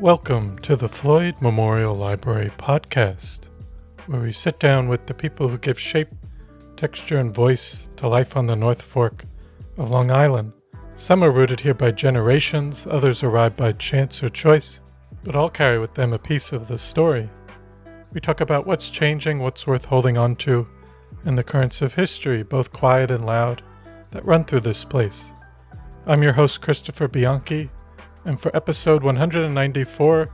Welcome to the Floyd Memorial Library podcast, where we sit down with the people who give shape, texture, and voice to life on the North Fork of Long Island. Some are rooted here by generations, others arrived by chance or choice, but all carry with them a piece of the story. We talk about what's changing, what's worth holding on to, and the currents of history, both quiet and loud, that run through this place. I'm your host, Christopher Bianchi, and for episode 194,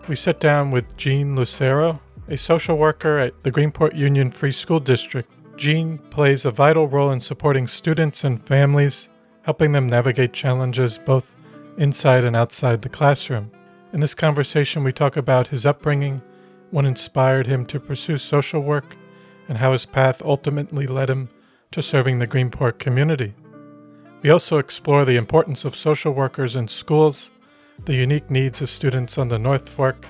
we sit down with Jean Lucero, a social worker at the Greenport Union Free School District. Jean plays a vital role in supporting students and families, helping them navigate challenges both inside and outside the classroom. In this conversation, we talk about his upbringing, what inspired him to pursue social work, and how his path ultimately led him to serving the Greenport community. We also explore the importance of social workers in schools, the unique needs of students on the North Fork,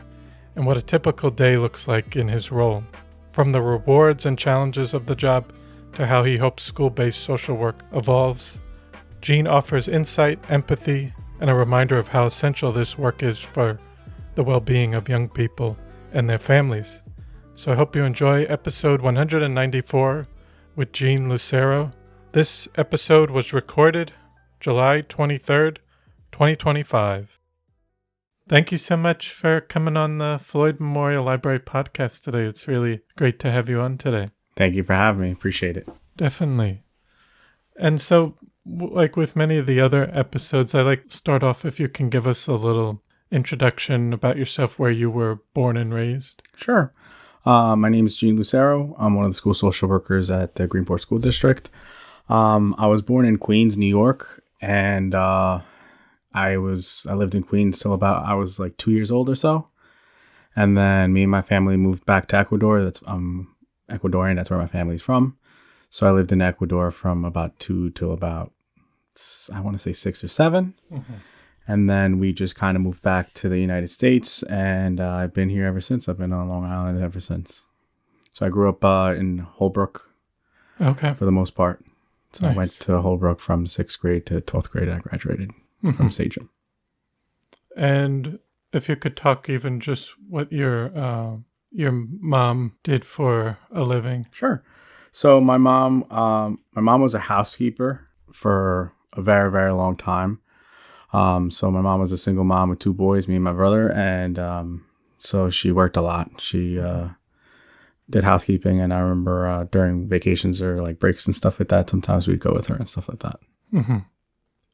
and what a typical day looks like in his role. From the rewards and challenges of the job to how he hopes school-based social work evolves, Jean offers insight, empathy, and a reminder of how essential this work is for the well-being of young people and their families. So I hope you enjoy episode 194 with Jean Lucero. This episode was recorded July 23rd, 2025. Thank you so much for coming on the Floyd Memorial Library podcast today. It's really great to have you on today. Thank you for having me. Appreciate it. Definitely. And so, like with many of the other episodes, I like to start off if you can give us a little introduction about yourself, where you were born and raised. Sure. My name is Jean Lucero. I'm one of the school social workers at the Greenport School District. I was born in Queens, New York, and I lived in Queens till about I was like 2 years old or so. And then me and my family moved back to Ecuador. I'm Ecuadorian. That's where my family's from. So I lived in Ecuador from about 2 till about, I want to say 6 or 7. Mm-hmm. And then we just kind of moved back to the United States, and I've been here ever since. I've been on Long Island ever since. So I grew up in Holbrook, for the most part. So nice. I went to Holbrook from 6th grade to 12th grade. I graduated from Sagem. And if you could talk even just what your mom did for a living. Sure. So my mom was a housekeeper for a very, very long time. So my mom was a single mom with 2 boys, me and my brother, and so she worked a lot. She did housekeeping, and I remember during vacations or like breaks and stuff like that, sometimes we'd go with her and stuff like that. Mm-hmm.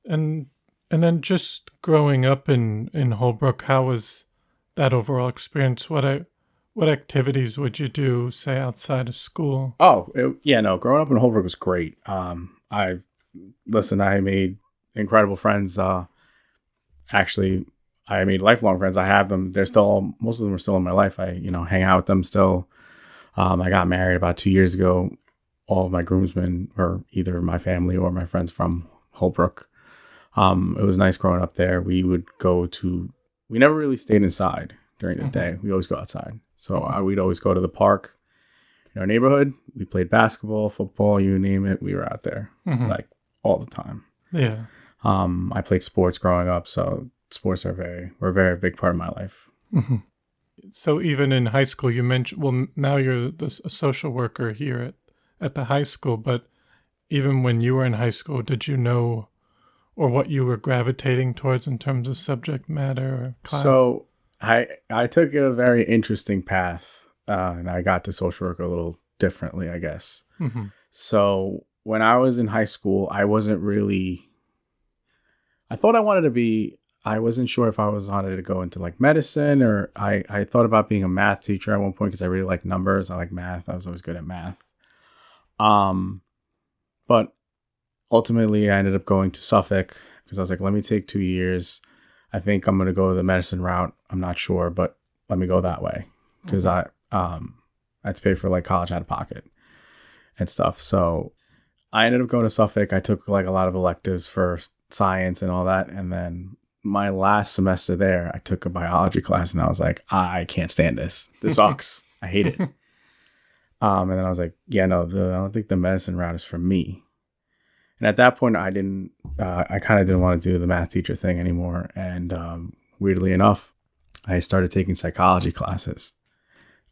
And then just growing up in Holbrook, how was that overall experience? What activities would you do, say, outside of school? Growing up in Holbrook was great. I made incredible friends. Actually, I made lifelong friends. I have them. Most of them are still in my life. I, hang out with them still. I got married about 2 years ago. All of my groomsmen were either my family or my friends from Holbrook. It was nice growing up there. We never really stayed inside during the day. We always go outside. So we'd always go to the park in our neighborhood. We played basketball, football, you name it. We were out there like all the time. Yeah. I played sports growing up, so sports were a very big part of my life. Mm-hmm. So even in high school, you mentioned, well, now you're a social worker here at the high school, but even when you were in high school, did you know or what you were gravitating towards in terms of subject matter or class? So I took a very interesting path, and I got to social work a little differently, I guess. Mm-hmm. So when I was in high school, I wasn't really... I thought I wasn't sure if I wanted to go into like medicine, or I thought about being a math teacher at one point because I really like numbers. I like math. I was always good at math. But ultimately I ended up going to Suffolk because I was like, let me take 2 years. I think I'm going to go the medicine route. I'm not sure, but let me go that way because I had to pay for like college out of pocket and stuff. So I ended up going to Suffolk. I took like a lot of electives for science and all that, and then my last semester there I took a biology class, and I was like, I can't stand this sucks. I hate it. And then I was like, I don't think the medicine route is for me. And at that point I kind of didn't want to do the math teacher thing anymore, and weirdly enough I started taking psychology classes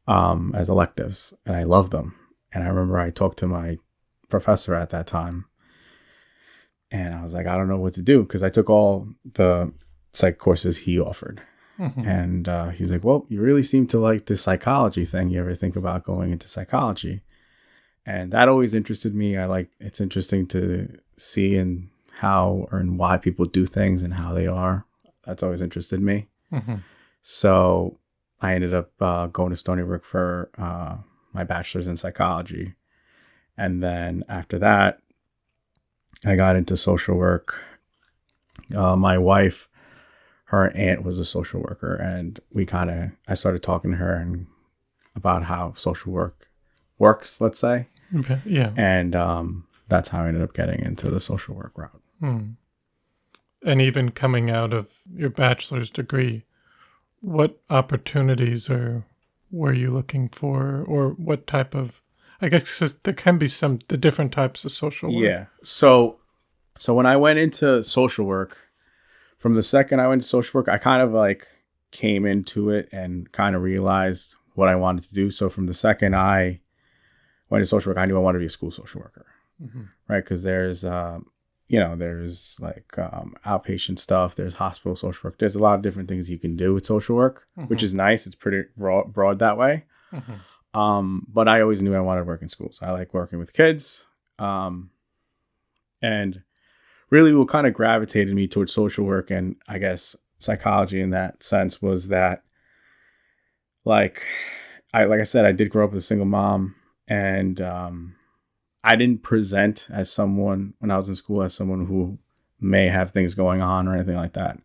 as electives, and I loved them. And I remember I talked to my professor at that time, and I was like, I don't know what to do, because I took all the psych courses he offered. And he's like, well, you really seem to like this psychology thing. You ever think about going into psychology? And that always interested me. It's interesting to see and how and why people do things and how they are. That's always interested me. So I ended up going to Stony Brook for my bachelor's in psychology. And then after that, I got into social work. My wife, her aunt was a social worker, and I started talking to her and about how social work works, let's say. Okay. Yeah. And that's how I ended up getting into the social work route. And even coming out of your bachelor's degree, what opportunities were you looking for, or what type of, I guess there can be the different types of social work. Yeah. So when I went into social work, from the second I went to social work, I kind of like came into it and kind of realized what I wanted to do. So from the second I went to social work, I knew I wanted to be a school social worker, right? Because there's, there's like outpatient stuff, there's hospital social work. There's a lot of different things you can do with social work, which is nice. It's pretty broad that way. But I always knew I wanted to work in schools. I like working with kids. And really what kind of gravitated me towards social work and I guess psychology in that sense was that, like I said, I did grow up with a single mom, and I didn't present as someone when I was in school as someone who may have things going on or anything like that.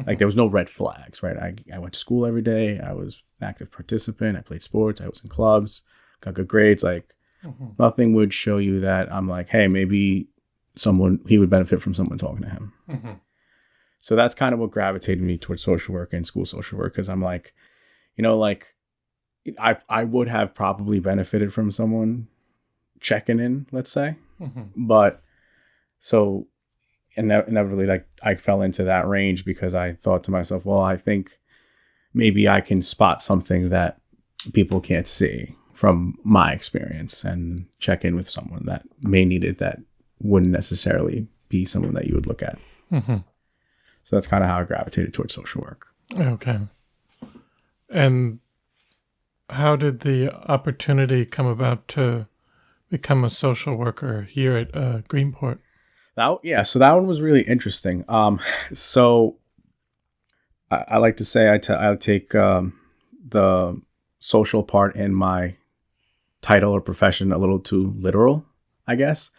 Like there was no red flags, right? I went to school every day. I was an active participant. I played sports. I was in clubs, got good grades. Like nothing would show you that I'm like, hey, maybe he would benefit from someone talking to him. So that's kind of what gravitated me towards social work and school social work, because I'm like, I would have probably benefited from someone checking in, let's say. But so inevitably, like I fell into that range because I thought to myself, well, I think maybe I can spot something that people can't see from my experience and check in with someone that may need it that wouldn't necessarily be someone that you would look at. So that's kind of how I gravitated towards social work. Okay. And how did the opportunity come about to become a social worker here at Greenport? So that one was really interesting. So I like to say I take the social part in my title or profession a little too literal, I guess.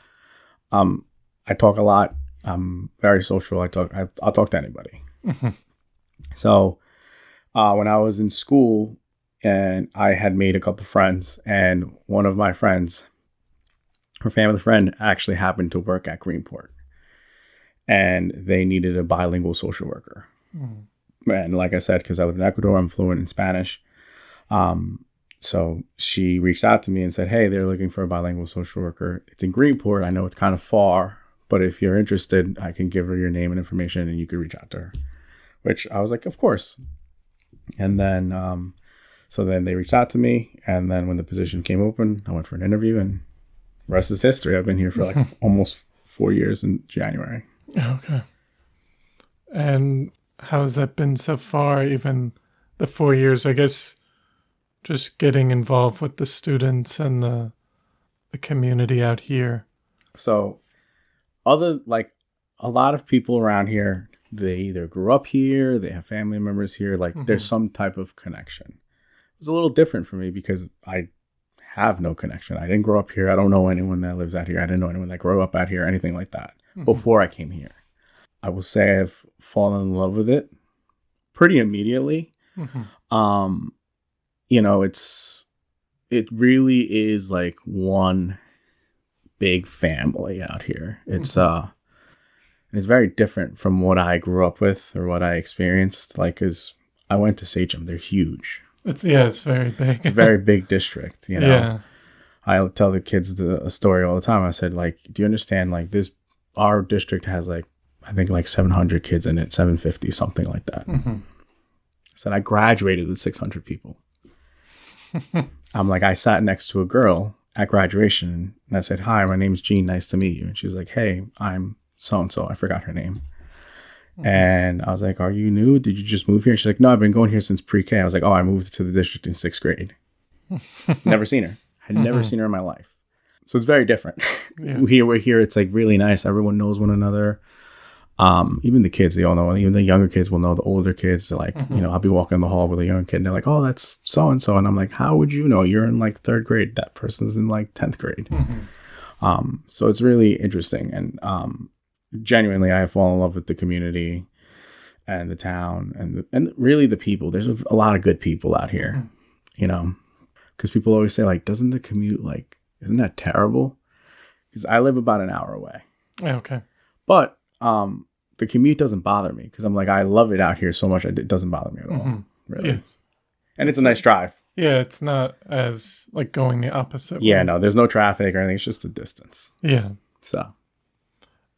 I talk a lot. I'm very social. I'll talk to anybody. So when I was in school, and I had made a couple friends, and one of my friends, her family friend, actually happened to work at Greenport, and they needed a bilingual social worker. And like I said, because I live in Ecuador, I'm fluent in Spanish. So she reached out to me and said, hey, they're looking for a bilingual social worker. It's in Greenport. I know it's kind of far, but if you're interested, I can give her your name and information and you could reach out to her, which I was like, of course. And then, so then they reached out to me. And then when the position came open, I went for an interview, and the rest is history. I've been here for like almost 4 years in January. Okay. And how's that been so far, even the 4 years, I guess, just getting involved with the students and the community out here? So a lot of people around here, they either grew up here, they have family members here, like there's some type of connection. It's a little different for me because I have no connection. I didn't grow up here. I don't know anyone that lives out here. I didn't know anyone that grew up out here, anything like that before I came here. I will say I've fallen in love with it pretty immediately. It really is like one big family out here. It's very different from what I grew up with or what I experienced. Like, cause I went to Sachem. They're huge. It's very big. It's a very big district. Yeah. I tell the kids a story all the time. I said, like, do you understand? Like our district has like, I think like 700 kids in it, 750, something like that. I said, I graduated with 600 people. I'm like, I sat next to a girl at graduation and I said, hi, my name's Jean. Nice to meet you. And she's like, hey, I'm so-and-so. I forgot her name. And I was like, are you new? Did you just move here? And she's like, no, I've been going here since pre-K. I was like, oh, I moved to the district in 6th grade. Never seen her. Had never seen her in my life. So it's very different. Yeah. We're here. It's like really nice. Everyone knows one another. Even the kids, they all know. Even the younger kids will know the older kids. They're like, I'll be walking in the hall with a young kid and they're like, oh, that's so-and-so. And I'm like, how would you know? You're in like 3rd grade. That person's in like 10th grade. So it's really interesting. And genuinely, I have fallen in love with the community and the town and really the people. There's a lot of good people out here, because people always say like, doesn't the commute like, isn't that terrible? Because I live about an hour away. Okay. But the commute doesn't bother me because I'm like, I love it out here so much. It doesn't bother me at all. Really. Yes. And it's a nice drive. Yeah. It's not as like going the opposite way. way. No, there's no traffic or anything. It's just the distance. Yeah.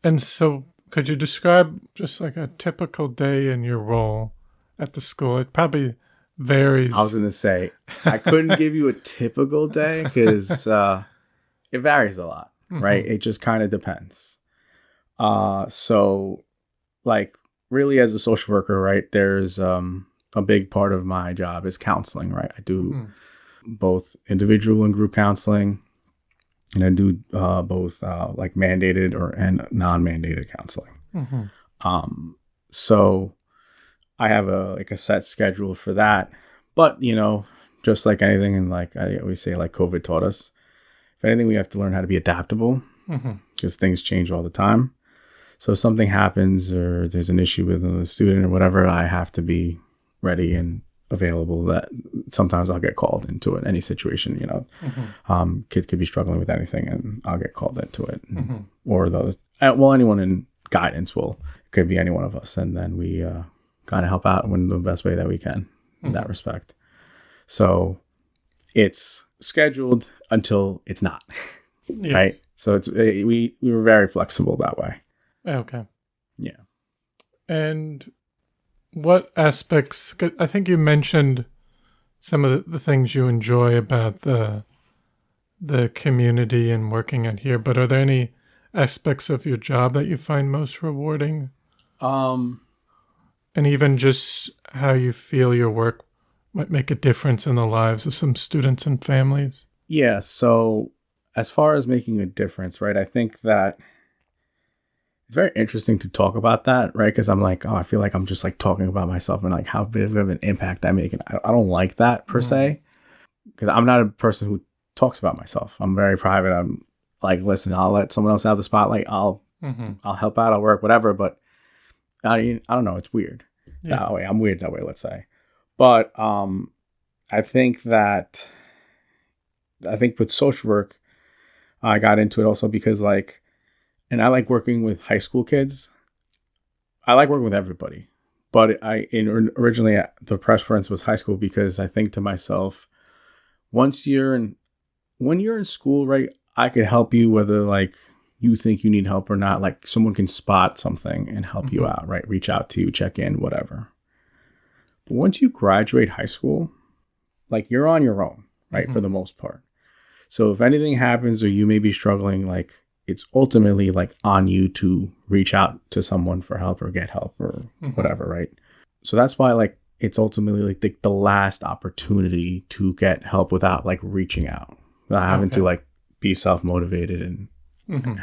And so could you describe just like a typical day in your role at the school? It probably varies. I was going to say, I couldn't give you a typical day because it varies a lot, right? It just kind of depends. So like really as a social worker, right, there's a big part of my job is counseling, right? I do both individual and group counseling, and I do both like mandated and non-mandated counseling. So I have a set schedule for that, but just like anything, and like I always say, like COVID taught us, if anything, we have to learn how to be adaptable because things change all the time. So if something happens or there's an issue with a student or whatever, I have to be ready and available. That sometimes I'll get called into it, any situation, kid could be struggling with anything and I'll get called into it. Or anyone in guidance could be any one of us. And then we kind of help out in the best way that we can in that respect. So it's scheduled until it's not, right? So we were very flexible that way. Okay. Yeah. And what aspects, I think you mentioned some of the things you enjoy about the community and working out here, but are there any aspects of your job that you find most rewarding? And even just how you feel your work might make a difference in the lives of some students and families? Yeah. So as far as making a difference, right, I think that it's very interesting to talk about that, right? Because I'm like, I feel like I'm just like talking about myself and like how big of an impact I make. And I don't like that per se, because I'm not a person who talks about myself. I'm very private. I'm like, listen, I'll let someone else have the spotlight. I'll help out. I'll work, whatever. But I don't know. It's weird that way. I'm weird that way, let's say. But I think with social work, I got into it also because like, and I like working with high school kids. I like working with everybody, but originally the preference was high school because I think to myself, when you're in school, right, I could help you whether like you think you need help or not. Like someone can spot something and help you out, right? Reach out to you, check in, whatever. But once you graduate high school, like you're on your own, right, for the most part. So if anything happens or you may be struggling, like it's ultimately like on you to reach out to someone for help or get help or whatever, right? So that's why like it's ultimately like the last opportunity to get help without like reaching out, without having to like be self-motivated and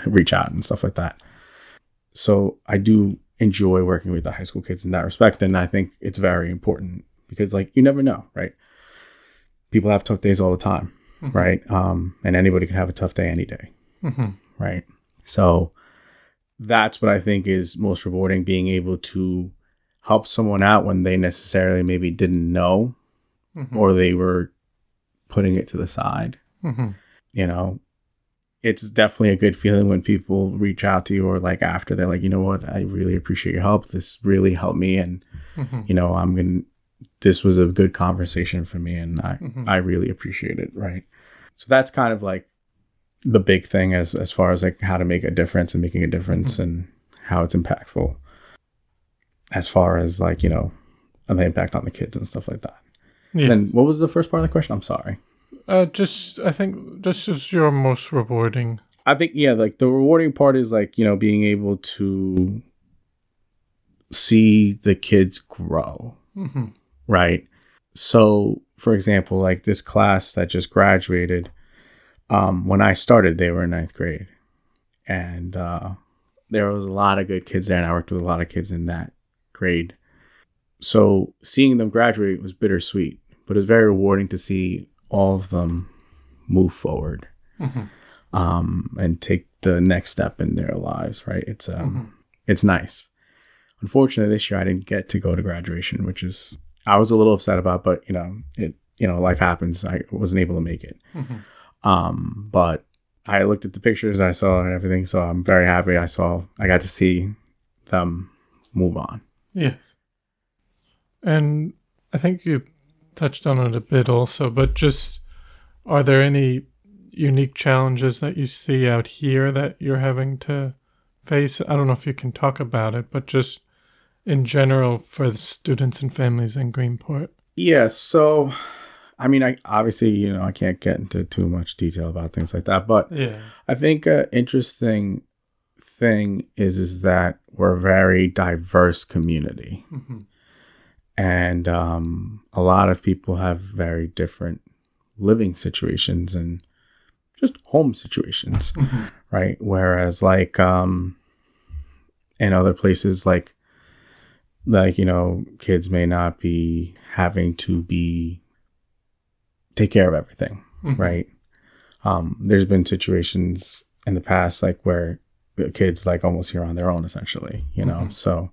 reach out and stuff like that. So I do enjoy working with the high school kids in that respect. And I think it's very important because like you never know, right? People have tough days all the time, right? And anybody can have a tough day any day. Right. So that's what I think is most rewarding, being able to help someone out when they necessarily maybe didn't know or they were putting it to the side. It's definitely a good feeling when people reach out to you or like after they're like, you know what, I really appreciate your help. This really helped me. And, this was a good conversation for me. And I really appreciate it. Right. So that's kind of like the big thing as far as like how to make a difference and making a difference and how it's impactful. As far as like, the impact on the kids and stuff like that. Yes. Then what was the first part of the question? I'm sorry. I think this is your most rewarding. I think, yeah, like the rewarding part is like, being able to see the kids grow. Mm-hmm. Right. So, for example, like this class that just graduated, when I started, they were in ninth grade. And there was a lot of good kids there, and I worked with a lot of kids in that grade. So seeing them graduate was bittersweet, but it was very rewarding to see all of them move forward, and take the next step in their lives. Right? It's nice. Unfortunately, this year I didn't get to go to graduation, which is I was a little upset about, but life happens. I wasn't able to make it. But I looked at the pictures I saw and everything, so I'm very happy. I got to see them move on. Yes. And I think you touched on it a bit also, but just are there any unique challenges that you see out here that you're having to face? I don't know if you can talk about it, but just in general for the students and families in Greenport. Yeah, so I mean, I obviously, I can't get into too much detail about things like that, but yeah, I think an interesting thing is that we're a very diverse community. And a lot of people have very different living situations and just home situations, right? Whereas like in other places, like kids may not be having to take care of everything, right? There's been situations in the past like where the kids like almost here on their own, essentially, so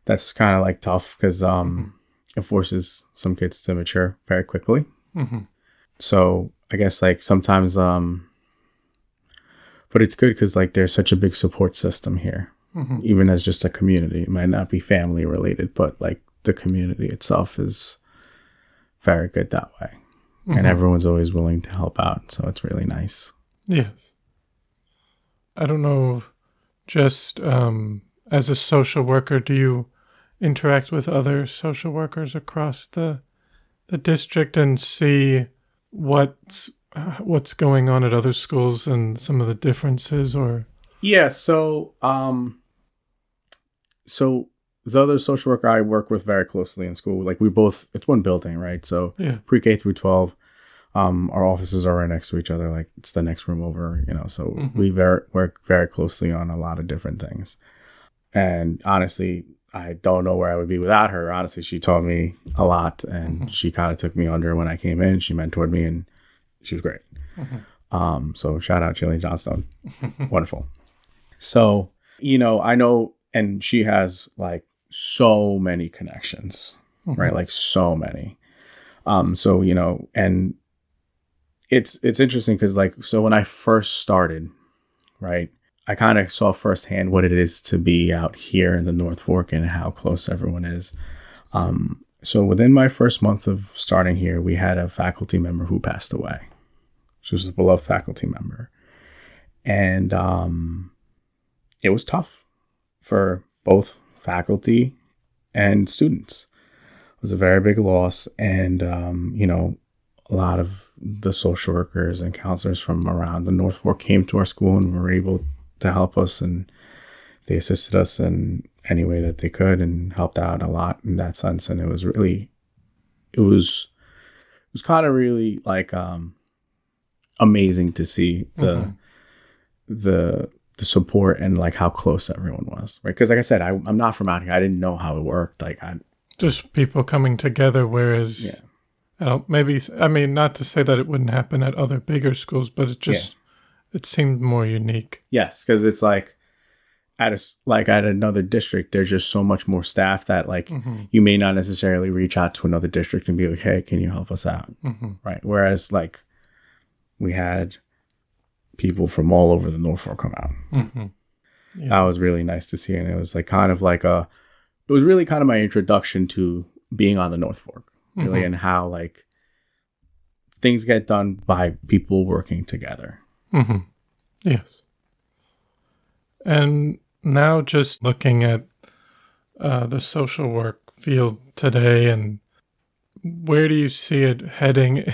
that's kind of like tough because it forces some kids to mature very quickly. So I guess like sometimes but it's good because like there's such a big support system here, even as just a community. It might not be family related, but like the community itself is very good that way. And everyone's always willing to help out, so it's really nice. Yes. I don't know, just as a social worker, do you interact with other social workers across the district and see what's going on at other schools and some of the differences? Or yeah, so the other social worker I work with very closely in school, like it's one building, right? So yeah, pre-K through 12, our offices are right next to each other, like it's the next room over, so we work very closely on a lot of different things. And honestly, I don't know where I would be without her. Honestly, she taught me a lot, and she kind of took me under when I came in. She mentored me, and she was great. So shout out Jillian Johnstone. Wonderful. So, I know, and she has like so many connections, right? Like so many. So, and it's interesting because like, so when I first started, right, I kind of saw firsthand what it is to be out here in the North Fork and how close everyone is. So within my first month of starting here, we had a faculty member who passed away. She was a beloved faculty member. And it was tough for both faculty and students. It was a very big loss. And, a lot of the social workers and counselors from around the North Fork came to our school and were able to help us, and they assisted us in any way that they could and helped out a lot in that sense. And it was kind of really like amazing to see the support and like how close everyone was, right? Because like I said, I'm not from out here. I didn't know how it worked. Like just people coming together, whereas not to say that it wouldn't happen at other bigger schools, but it seemed more unique. Yes, because it's like at another district, there's just so much more staff that like you may not necessarily reach out to another district and be like, hey, can you help us out? Right. Whereas like we had people from all over the North Fork come out. Yeah. That was really nice to see. And it was like it was really kind of my introduction to being on the North Fork, really, and how like things get done by people working together. Yes. And now just looking at the social work field today, and where do you see it heading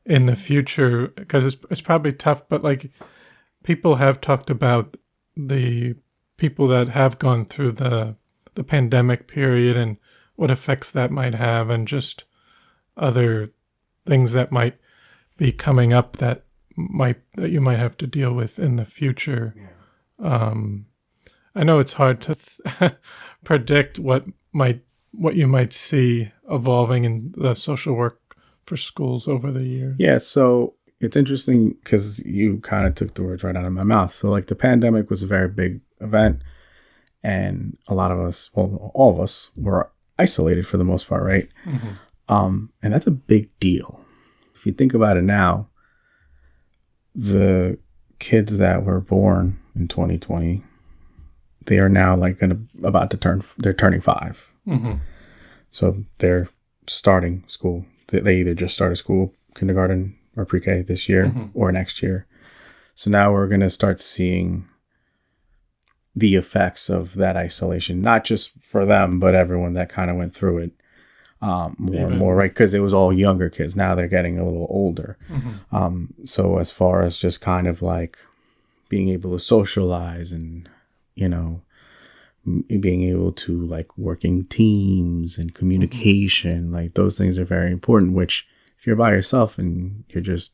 in the future? Because it's probably tough, but like people have talked about the people that have gone through the pandemic period and what effects that might have, and just other things that might be coming up that you might have to deal with in the future. Yeah. I know it's hard to predict what you might see evolving in the social work for schools over the years. Yeah, so it's interesting because you kind of took the words right out of my mouth. So like the pandemic was a very big event, and a lot of us, well, all of us were isolated for the most part, right? Mm-hmm. And that's a big deal. If you think about it now, the kids that were born in 2020, they are now like they're turning 5. Mm-hmm. So they're starting school. They either just started school, kindergarten or pre-K this year, mm-hmm. or next year. So now we're going to start seeing the effects of that isolation, not just for them, but everyone that kind of went through it more and more, right? Because it was all younger kids. Now they're getting a little older. Mm-hmm. So as far as just kind of like being able to socialize and, being able to like working teams and communication, mm-hmm. like those things are very important, which if you're by yourself and you're just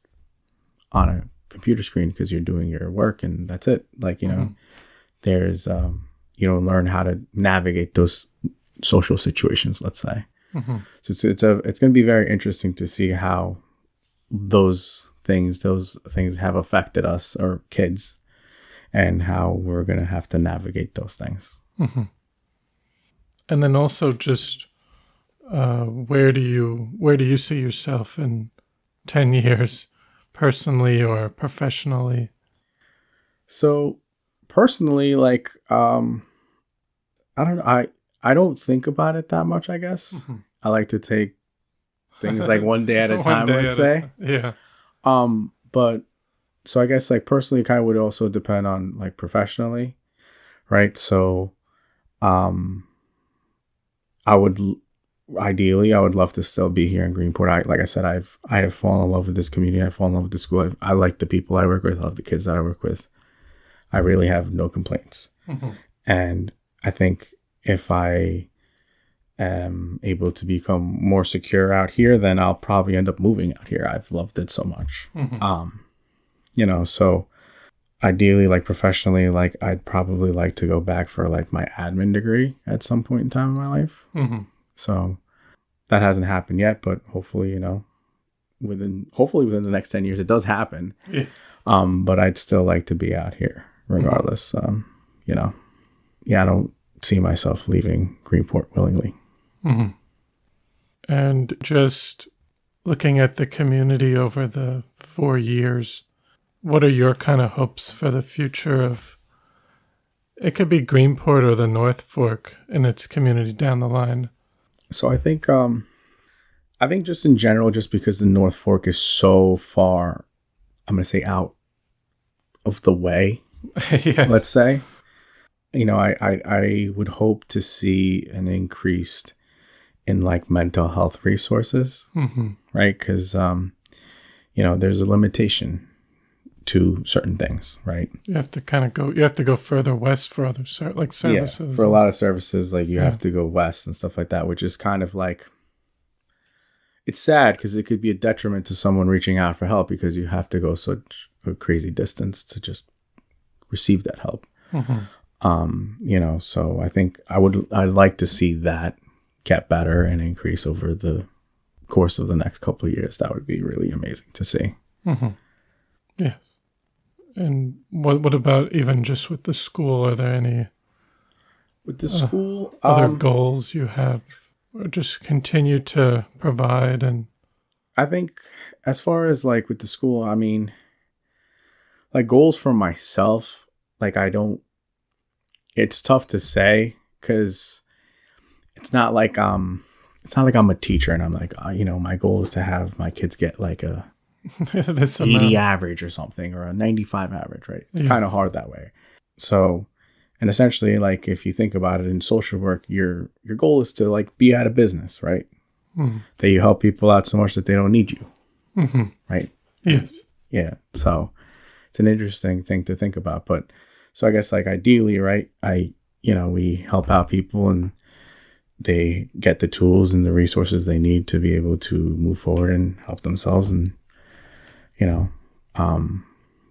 on a computer screen because you're doing your work and that's it, like, mm-hmm. There's, learn how to navigate those social situations, let's say. Mm-hmm. So it's going to be very interesting to see how those things have affected us or kids, and how we're going to have to navigate those things. Mm-hmm. And then also just where do you see yourself in 10 years, personally or professionally? So personally, like, I don't know. I don't think about it that much, I guess. Mm-hmm. I like to take things like one day at a time, let's say. Yeah. But so I guess like personally kind of would also depend on like professionally, right? So, I would love to still be here in Greenport. Like I said, I have fallen in love with this community. I've fallen in love with the school. I like the people I work with. I love the kids that I work with. I really have no complaints. Mm-hmm. And I think if I am able to become more secure out here, then I'll probably end up moving out here. I've loved it so much. Mm-hmm. So ideally, like professionally, like I'd probably like to go back for like my admin degree at some point in time in my life. Mm-hmm. So that hasn't happened yet, but hopefully, within the next 10 years, it does happen. Yes. But I'd still like to be out here regardless. Mm-hmm. I don't see myself leaving Greenport willingly. Mm-hmm. And just looking at the community over the 4 years, what are your kind of hopes for the future of, it could be Greenport or the North Fork and its community down the line? So I think just in general, just because the North Fork is so far, I'm going to say out of the way, yes. Let's say, I would hope to see an increase in like mental health resources, mm-hmm. right? Because, there's a limitation to certain things, right? You have to go further west for other services. Yeah, for a lot of services, like you have to go west and stuff like that, which is kind of like, it's sad because it could be a detriment to someone reaching out for help because you have to go such a crazy distance to just receive that help. Mm-hmm. So I think I'd like to see that get better and increase over the course of the next couple of years. That would be really amazing to see. Mm-hmm. Yes. And what about even just with the school? Are there any with the school other goals you have, or just continue to provide? And I think as far as like with the school, I mean, like goals for myself, like it's tough to say because it's not like I'm a teacher and I'm like, my goal is to have my kids get like a 80 average or something, or a 95 average, right? It's kind of hard that way. So, And essentially, like, if you think about it in social work, your goal is to like be out of business, right? Mm-hmm. That you help people out so much that they don't need you, Mm-hmm. right? Yes. Yeah. So it's an interesting thing to think about. But so I guess like ideally, right? We help out people and they get the tools and the resources they need to be able to move forward and help themselves. And, you know,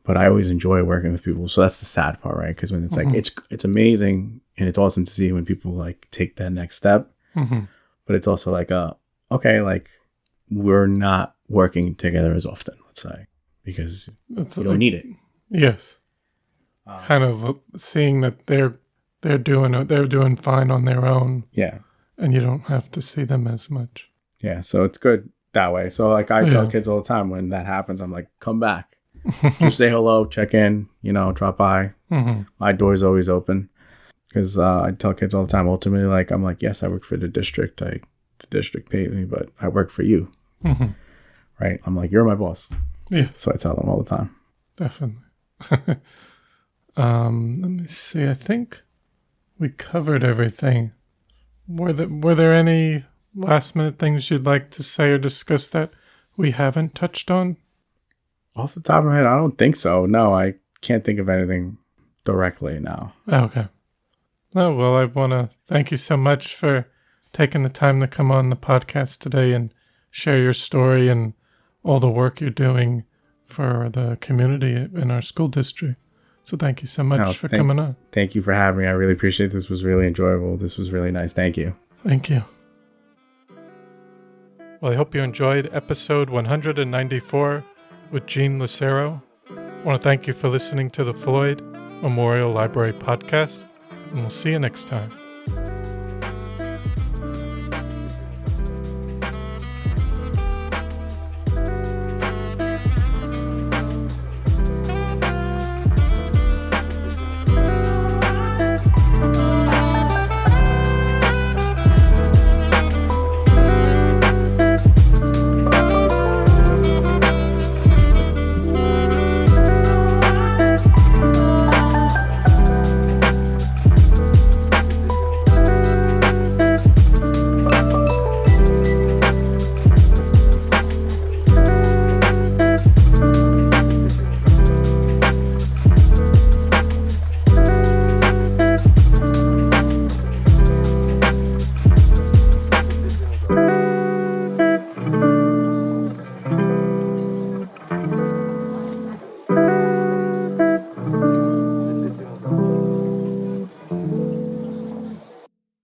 but I always enjoy working with people. So that's the sad part, right? Because when it's like, it's amazing and it's awesome to see when people like take that next step. Mm-hmm. But it's also like, okay, like we're not working together as often, let's say, because you don't need it. Yes. Kind of seeing that they're doing fine on their own. Yeah. And you don't have to see them as much. Yeah. So it's good that way. So like I tell kids all the time when that happens, I'm like, come back. Just say hello, check in, drop by. Mm-hmm. My door's always open. Because I tell kids all the time, ultimately, like, I'm like, yes, I work for the district. The district pays me, but I work for you. Mm-hmm. Right? I'm like, you're my boss. Yeah. So I tell them all the time. Definitely. Let me see. I think we covered everything. Were there any last minute things you'd like to say or discuss that we haven't touched on? Off the top of my head, I don't think so. No, I can't think of anything directly now. Okay. Oh, well, I want to thank you so much for taking the time to come on the podcast today and share your story and all the work you're doing for the community in our school district. So thank you so much for coming on. Thank you for having me. I really appreciate it. This was really enjoyable. This was really nice. Thank you. Thank you. Well, I hope you enjoyed episode 194 with Jean Lucero. I want to thank you for listening to the Floyd Memorial Library podcast, and we'll see you next time.